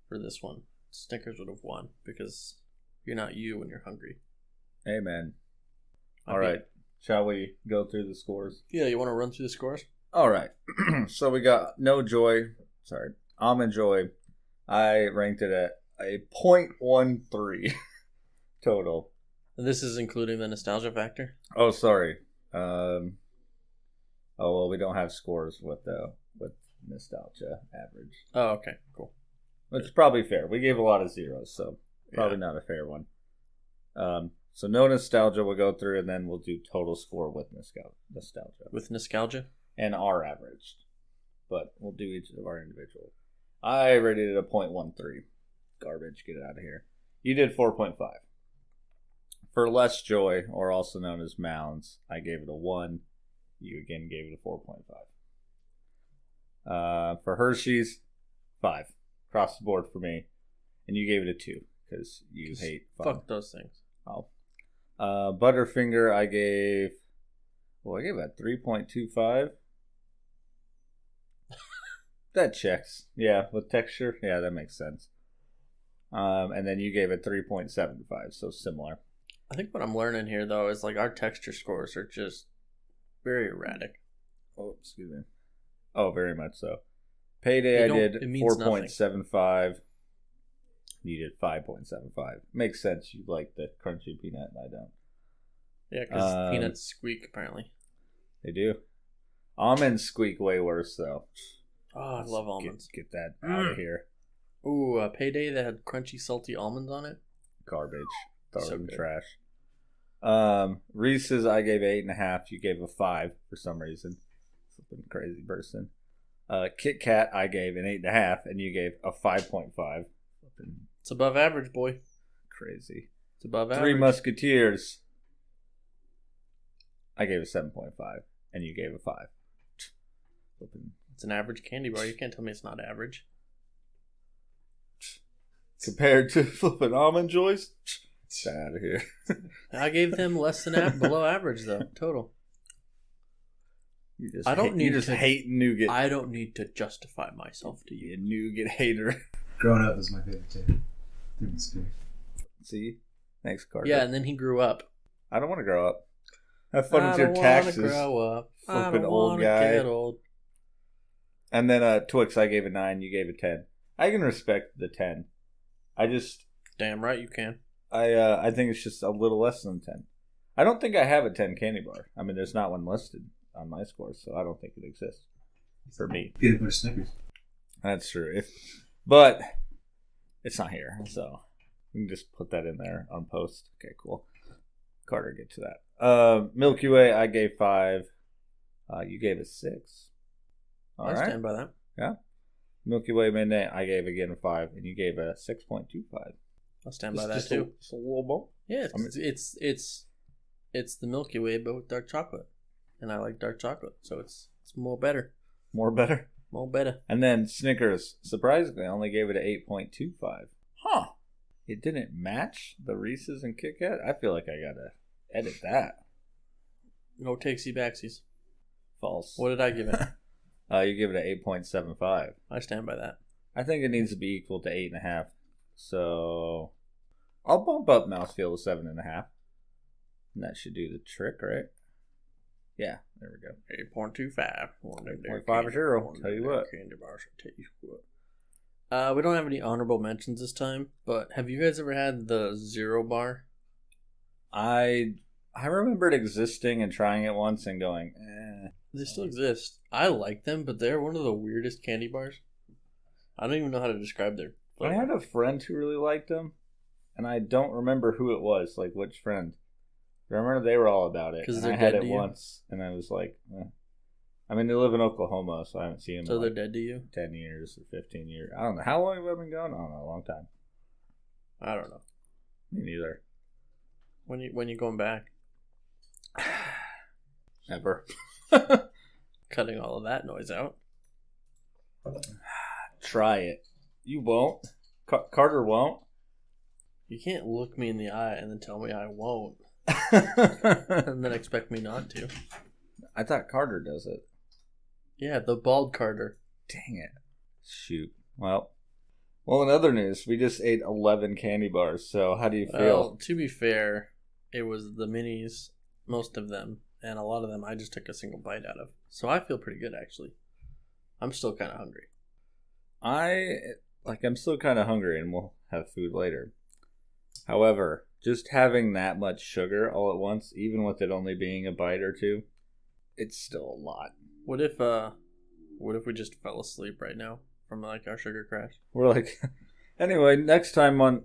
for this one, Snickers would have won because you're not you when you're hungry. Amen. All right. Shall we go through the scores? Yeah, you want to run through the scores? All right. So we got Almond Joy. I ranked it at a 0.13 total. And this is including the nostalgia factor? Oh, sorry. We don't have scores with nostalgia average. Oh, okay. Cool. Which is probably fair. We gave a lot of zeros, so probably not a fair one. So no nostalgia we'll go through, and then we'll do total score with nostalgia. With nostalgia? And our average. But we'll do each of our individual. I rated it a 0.13. Garbage. Get it out of here. You did 4.5. For Less Joy, or also known as Mounds, I gave it a 1. You again gave it a 4.5. For Hershey's, 5. Across the board for me. And you gave it a 2 because you hate fun. Fuck those things. Oh. Butterfinger, I gave it a 3.25. That checks. Yeah, with texture. Yeah, that makes sense. And then you gave it 3.75, so similar. I think what I'm learning here, though, is our texture scores are just very erratic. Oh, excuse me. Oh, very much so. Payday, I did 4.75. You did 5.75. Makes sense. You like the crunchy peanut, and I don't. Yeah, because peanuts squeak, apparently. They do. Almonds squeak way worse, though. Oh, I love almonds. Get that out of here. Ooh, a Payday that had crunchy, salty almonds on it. Garbage. Throw So it in good. trash. Reese's, I gave 8.5. You gave a 5 for some reason. Flipping crazy person. Kit Kat, I gave an 8.5, and you gave a 5.5. Flipping It's above average, boy. crazy. It's above average. Three Musketeers, I gave a 7.5, and you gave a 5. Flipping It's an average candy bar. You can't tell me it's not average. compared to flipping Almond Joys, get out of here. I gave them less than below average, though, total. You just I don't need you just to- hate nougat. I don't need to justify myself to you. You nougat hater. Growing up was my favorite too. Three Musketeers. See? Thanks, Carter. Yeah, and then he grew up. I don't want to grow up. Have fun with I your don't taxes. wanna grow up. I Flipping don't old wanna guy. get old. And then Twix, I gave a 9. You gave a 10. I can respect the 10. I just, Damn right you can. I think it's just a little less than 10. I don't think I have a 10 candy bar. I mean, there's not one listed on my scores, so I don't think it exists for me. Peanut butter Snickers. That's true. But it's not here, so we can just put that in there on post. Okay, cool. Carter, get to that. Milky Way, I gave 5. You gave a 6. All I right. stand by that. Yeah. Milky Way Midnight, I gave again a 5, and you gave a 6.25. I'll stand by that Just too. Just a little bump. Yeah, I mean- it's the Milky Way, but with dark chocolate, and I like dark chocolate, so it's more better, More better. more better. And then Snickers, surprisingly, I only gave it an 8.25. Huh. It didn't match the Reese's and Kit Kat? I feel like I gotta edit that. No takesy backsies. False. What did I give it? You give it an 8.75. I stand by that. I think it needs to be equal to 8.5. So I'll bump up mouthfeel to 7.5. And that should do the trick, right? Yeah, there we go. 8.25. 8.50, tell you what. Candy bars, I'll tell you what. We don't have any honorable mentions this time, but have you guys ever had the Zero Bar? I remembered existing and trying it once and going, They still exist. I like them, but they're one of the weirdest candy bars. I don't even know how to describe their I flavor. had a friend who really liked them, and I don't remember who it was, like which friend. I remember they were all about it. 'Cause And they're I had dead it to you? once, and I was like, I mean, they live in Oklahoma, so I haven't seen them So in they're like dead to you? 10 years or 15 years. I don't know. How long have I been going? I don't know. A long time. I don't know. Me neither. When you going back? Ever. Cutting all of that noise out. Try it. You won't. Carter won't. You can't look me in the eye and then tell me I won't, and then expect me not to. I thought Carter does it. Yeah, the bald Carter. Dang it. Shoot. Well, in other news, we just ate 11 candy bars, so how do you feel? Well, to be fair, it was the minis, most of them, and a lot of them I just took a single bite out of. So I feel pretty good, actually. I'm still kind of hungry. I'm still kind of hungry, and we'll have food later. However, just having that much sugar all at once, even with it only being a bite or two, it's still a lot. What if we just fell asleep right now from like our sugar crash? We're like, anyway, next time on...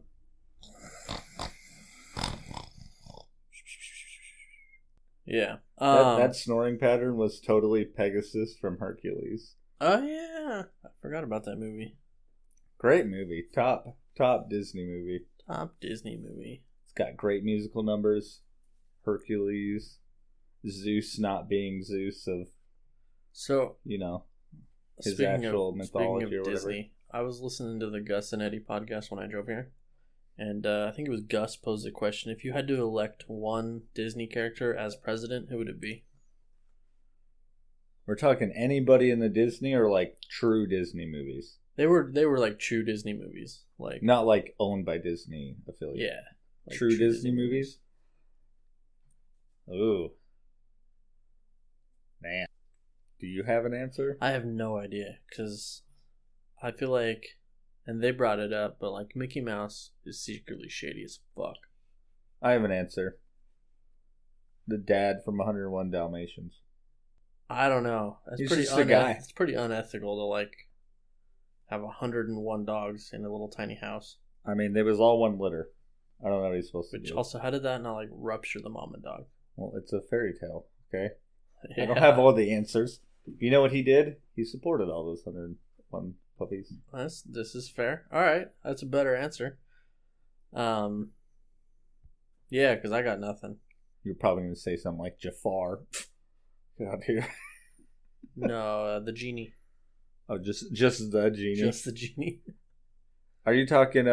Yeah. that snoring pattern was totally Pegasus from Hercules. Oh yeah, I forgot about that movie. Great movie. Top Disney movie. Top Disney movie. It's got great musical numbers. Hercules. Zeus not being Zeus of, So his actual mythology or whatever. Disney, I was listening to the Gus and Eddie podcast when I drove here, and I think it was Gus posed the question: if you had to elect one Disney character as president, who would it be? We're talking anybody in the Disney or like true Disney movies? They were like true Disney movies, like Not like owned by Disney affiliate. yeah, like true Disney movies? Ooh. Man. Do you have an answer? I have no idea because I feel like and they brought it up, but like Mickey Mouse is secretly shady as fuck. I have an answer. The dad from 101 Dalmatians. I don't know. That's He's pretty just a guy. It's pretty unethical to like have 101 dogs in a little tiny house. I mean, they was all one litter. I don't know what he's supposed to Which do. also, how did that not like rupture the mom and dog? Well, it's a fairy tale, okay? Yeah. I don't have all the answers. You know what he did? He supported all those 101 puppies. This is fair. All right, that's a better answer. Yeah, because I got nothing. You're probably going to say something like Jafar. Get out here. No, the genie. Oh, just the genie. Just the genie. Are you talking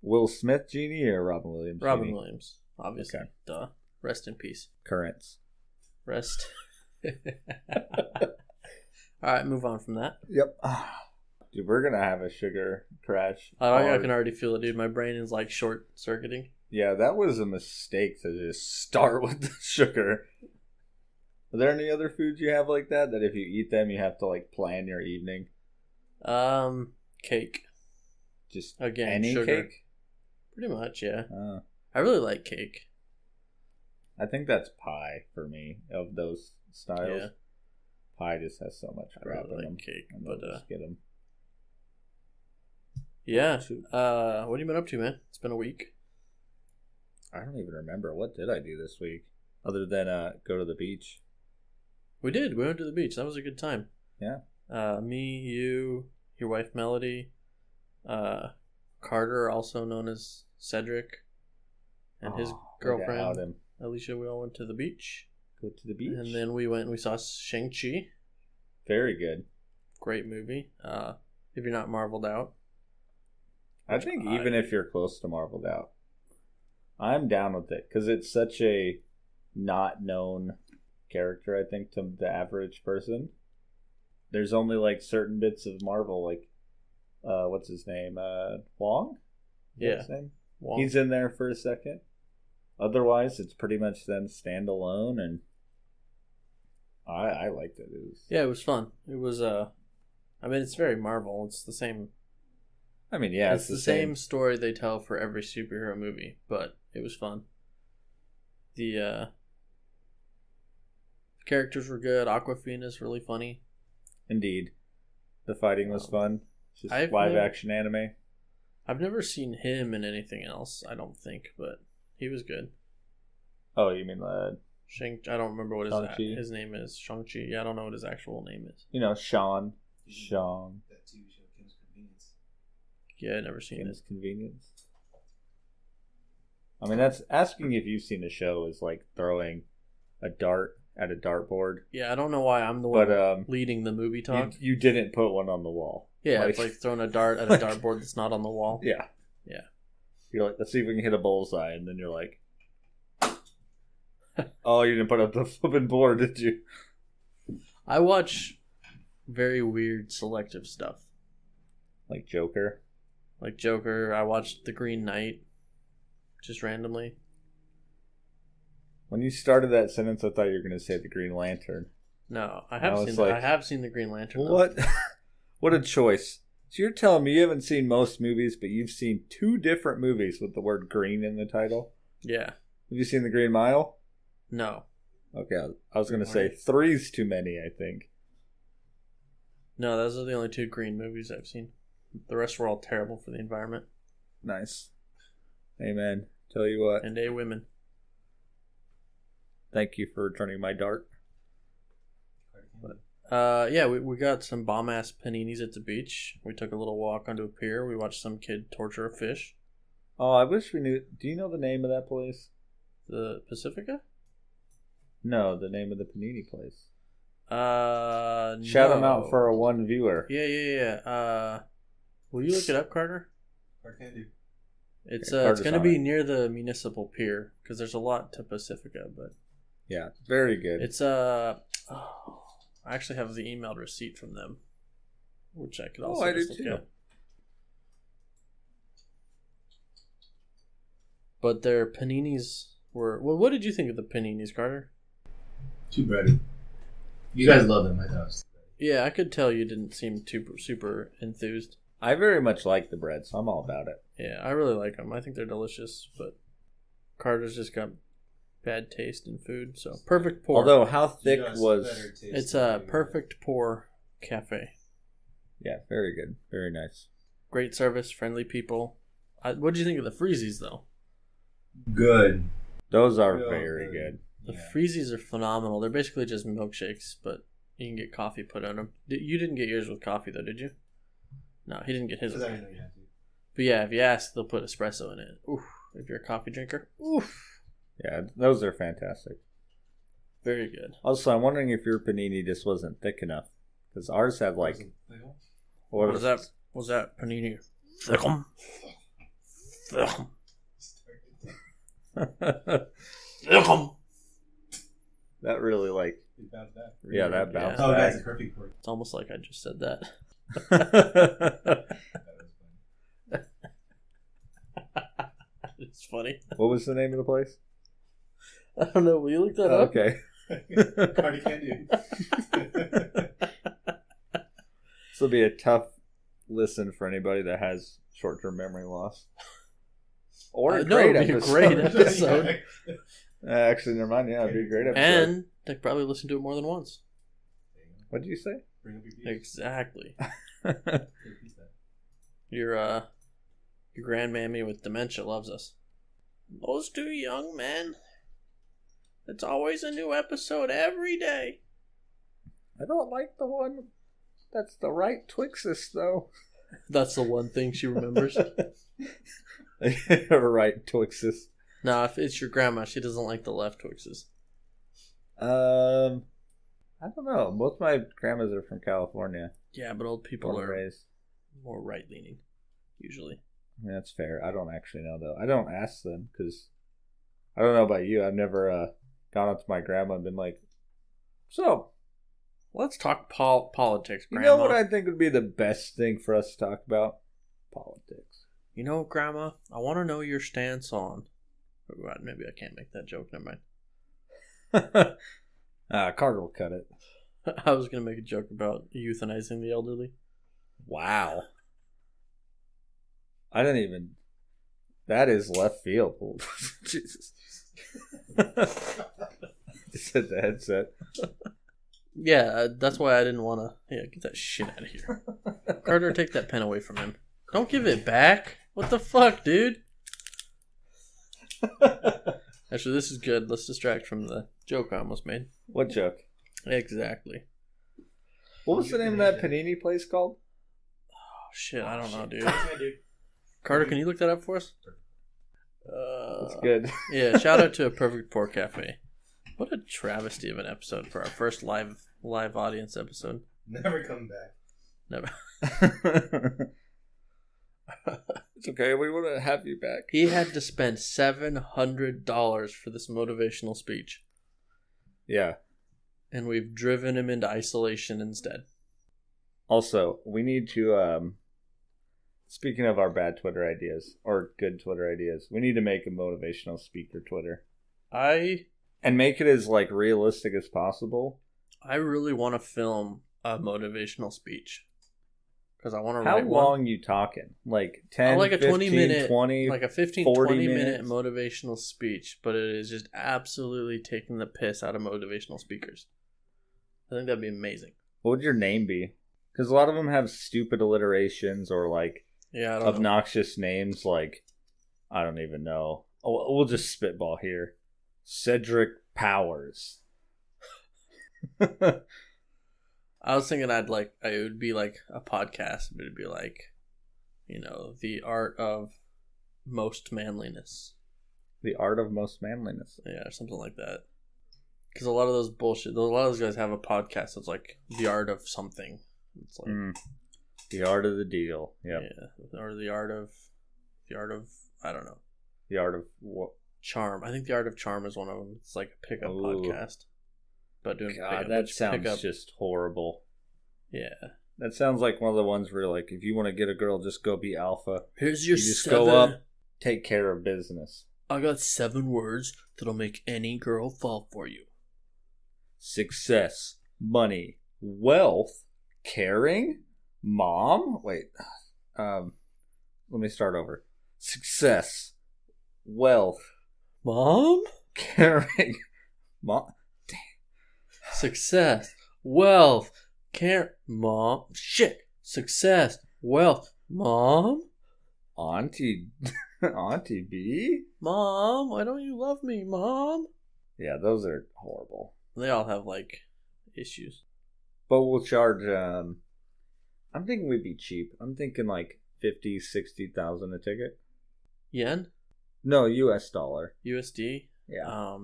Will Smith genie or Robin Williams? Robin genie? Williams, obviously. Okay. Duh. Rest in peace. Currents. Rest. All right, move on from that. Yep. Dude, we're gonna have a sugar crash. I can already feel it, dude. My brain is like short circuiting. Yeah, that was a mistake to just start with the sugar. Are there any other foods you have like that if you eat them you have to like plan your evening? Cake. Just Again, any sugar. cake? Pretty much, yeah. Oh. I really like cake. I think that's pie for me of those styles. Yeah. Pie just has so much I crap really in them. like cake, And but they'll just get them. yeah. What have you been up to, man? It's been a week. I don't even remember. What did I do this week? Other than go to the beach. We did. We went to the beach. That was a good time. Yeah. Me, you, your wife Melody, Carter, also known as Cedric, and his girlfriend Alicia. We all went to the beach. Go to the beach. And then we went and we saw Shang Chi. Very good. Great movie. If you're not marveled out. I think even if you're close to marveled out, I'm down with it because it's such a not known character, I think, to the average person. There's only like certain bits of Marvel, like what's his name? Wong? Yeah. His name? Wong. He's in there for a second. Otherwise, it's pretty much them standalone, and I liked it. It was fun. It was I mean, it's very Marvel. It's the same. I mean, yeah, it's the same story they tell for every superhero movie, but it was fun. The characters were good. Awkwafina's really funny. Indeed. The fighting was fun. Just live action anime. I've never seen him in anything else, I don't think, but he was good. Oh, you mean I don't remember what his name is. Shang-Chi. Yeah, I don't know what his actual name is. You know, Sean. That TV show, Kim's Convenience. Yeah, I've never seen Kim's Convenience. I mean, that's asking if you've seen a show is like throwing a dart at a dartboard. Yeah, I don't know why I'm the one leading the movie talk. You didn't put one on the wall. Yeah, it's like throwing a dart at a dartboard that's not on the wall. Yeah. Yeah. You're like, let's see if we can hit a bullseye, and then you're like, oh, you didn't put up the flipping board, did you? I watch very weird selective stuff. Like Joker? Like Joker. I watched The Green Knight. Just randomly. When you started that sentence, I thought you were going to say The Green Lantern. No, I have seen The Green Lantern. What? What a choice. So you're telling me you haven't seen most movies, but you've seen 2 different movies with the word green in the title? Yeah. Have you seen The Green Mile? No. Okay, I was going to say 3's too many, I think. No, those are the only 2 green movies I've seen. The rest were all terrible for the environment. Nice. Amen. Tell you what. And women. Thank you for returning my dart. Yeah, we got some bomb-ass paninis at the beach. We took a little walk onto a pier. We watched some kid torture a fish. Oh, I wish we knew. Do you know the name of that place? The Pacifica? No, the name of the panini place. Shout them out for a 1 viewer. Yeah. Will you look it up, Carter? I can do. It's going to be near the municipal pier because there's a lot to Pacifica, but yeah, very good. It's I actually have the emailed receipt from them, which I could also I do look too. at. But their paninis were. Well, what did you think of the paninis, Carter? Too bready. You guys love them, I thought. Yeah, I could tell you didn't seem super enthused. I very much like the bread, so I'm all about it. Yeah, I really like them. I think they're delicious, but Carter's just got bad taste in food, so perfect pour. Although, how thick Just was... better taste It's than a regular. perfect pour cafe. Yeah, very good. Very nice. Great service, friendly people. What do you think of the freezies, though? Good. Those are Real very good. good. The Yeah. freezies are phenomenal. They're basically just milkshakes, but you can get coffee put on them. You didn't get yours with coffee, though, did you? No, he didn't get his with Because I coffee. didn't know you had to. But yeah, if you ask, they'll put espresso in it. Oof. If you're a coffee drinker, oof. Yeah, those are fantastic. Very good. Also, I'm wondering if your panini just wasn't thick enough. Because ours had like... What was that? Was that panini? Thickum. Thickum. Thickum. That really like... It bounced back. Yeah, that bounced Oh, back. that's a perfect word. It's almost like I just said that. That was funny. It's funny. What was the name of the place? I don't know. Will you look that up? Okay. Cardi can do. This will be a tough listen for anybody that has short-term memory loss. Or a No, great it'd be a episode. great episode. Actually, never mind. Yeah, it'd be a great episode. And they probably listen to it more than once. What did you say? Bring up your piece. Exactly. Repeat that. Your grandmammy with dementia loves us. Those two young men. It's always a new episode every day. I don't like the one that's the right Twixus, though. That's the one thing she remembers. Right Twixus. No, if it's your grandma, she doesn't like the left Twixes. I don't know. Both my grandmas are from California. Yeah, but old people Born and are raised. more right-leaning, usually. I mean, that's fair. I don't actually know, though. I don't ask them, because I don't know about you. I've never gone up to my grandma and been like, so, Let's talk politics, you Grandma. know what I think would be the best thing for us to talk about? Politics. You know, Grandma, I want to know your stance on... Oh, God, maybe I can't make that joke. Never mind. Carter will cut it. I was going to make a joke about euthanizing the elderly. Wow. I didn't even... That is left field. Jesus. Just hit the headset. Yeah, that's why I didn't want to... Yeah, get that shit out of here. Carter, take that pen away from him. Don't give it back. What the fuck, dude? Actually, this is good. Let's distract from the joke I almost made. What joke? Exactly. What was the name of that panini place called? Oh, shit, I don't know, dude. Carter, can you look that up for us? That's good. Yeah, shout out to A Perfect Pour Cafe. What a travesty of an episode for our first live audience episode. Never come back. Never. It's okay. We want to have you back. He had to spend $700 for this motivational speech, Yeah. and we've driven him into isolation instead. Also, we need to, speaking of our bad Twitter ideas, or good Twitter ideas, we need to make a motivational speaker Twitter. And make it as, like, realistic as possible. I really want to film a motivational speech. Because I want to How write long one. you talking? Like 10, Like a 15, 20-minute 20? Like a 15, 40 20-minute minutes? motivational speech, but it is just absolutely taking the piss out of motivational speakers. I think that'd be amazing. What would your name be? Because a lot of them have stupid alliterations or, like, Yeah, I don't know. obnoxious names, like, I don't even know. Oh, we'll just spitball here. Cedric Powers. I was thinking it would be like a podcast, but it'd be like, the art of most manliness. The art of most manliness. Yeah, or something like that. Because a lot of those guys have a podcast that's like the art of something. It's like The art of the deal. Yep. yeah, or the art of I don't know. The art of what? Charm. I think the art of charm is one of them. It's like a pickup Ooh. podcast. But doing God, pickup, that it's sounds pickup. just horrible. Yeah. That sounds like one of the ones where, like, if you want to get a girl, just go be alpha. Here's your You just 7. go up, take care of business. I got 7 words that'll make any girl fall for you. Success, money, wealth, caring, mom. Wait, Let me start over. Success, wealth, Mom? caring, mom, Success, wealth, care, mom. Shit. Success, wealth, mom. auntie, auntie B. Mom, why don't you love me, mom? Yeah, those are horrible. They all have like issues. But we'll charge. I'm thinking we'd be cheap. I'm thinking like 50,000-60,000 a ticket. Yen, No, U.S. dollar. USD. Yeah.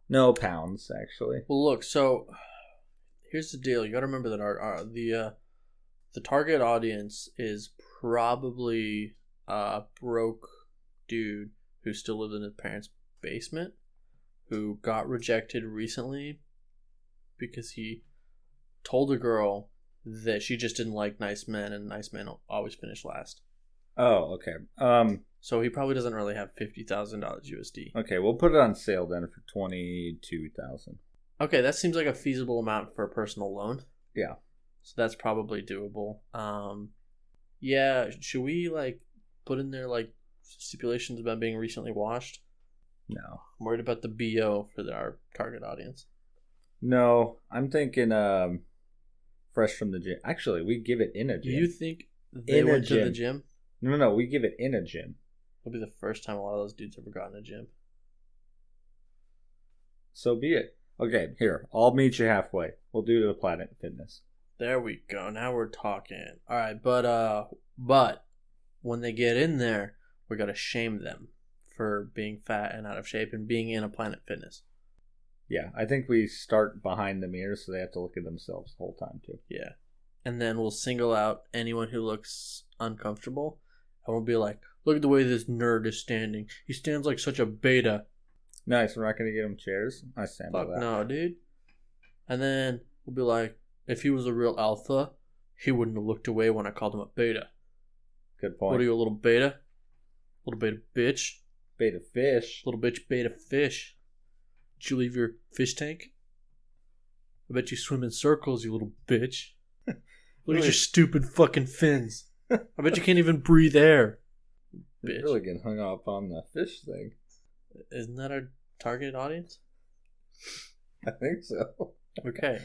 No pounds, actually. Well, look. So here's the deal. You got to remember that the target audience is probably a broke dude who still lives in his parents' basement, who got rejected recently because he told a girl that she just didn't like nice men, and nice men always finish last. Oh, okay. So he probably doesn't really have $50,000 USD. Okay, we'll put it on sale then for 22,000. Okay, that seems like a feasible amount for a personal loan. Yeah. So that's probably doable. Yeah, should we like put in there like stipulations about being recently washed? No. I'm worried about the BO for our target audience. No, I'm thinking fresh from the gym. Actually, we give it in a Do gym. you think they went to the gym? No, we give it in a gym. It'll be the first time a lot of those dudes ever got in a gym. So be it. Okay, here. I'll meet you halfway. We'll do the Planet Fitness. There we go. Now we're talking. All right, but when they get in there, we gotta shame them for being fat and out of shape and being in a Planet Fitness. Yeah, I think we start behind the mirror so they have to look at themselves the whole time too. Yeah, and then we'll single out anyone who looks uncomfortable, and we'll be like, "Look at the way this nerd is standing. He stands like such a beta." Nice. We're not gonna get them chairs. I stand by Fuck that. no, dude. And then we'll be like, if he was a real alpha, he wouldn't have looked away when I called him a beta. Good point. What are you, a little beta? Little beta bitch? Beta fish. Little bitch beta fish. Did you leave your fish tank? I bet you swim in circles, you little bitch. Look at your stupid fucking fins. I bet you can't even breathe air. You're Bitch. really getting hung up on the fish thing. Isn't that our target audience? I think so. Okay.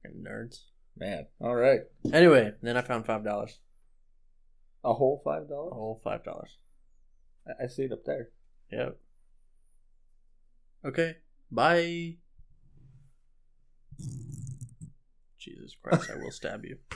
Fucking nerds. Man. All right. Anyway, then I found $5. A whole $5? A whole $5. I see it up there. Yep. Okay. Bye. Jesus Christ, I will stab you.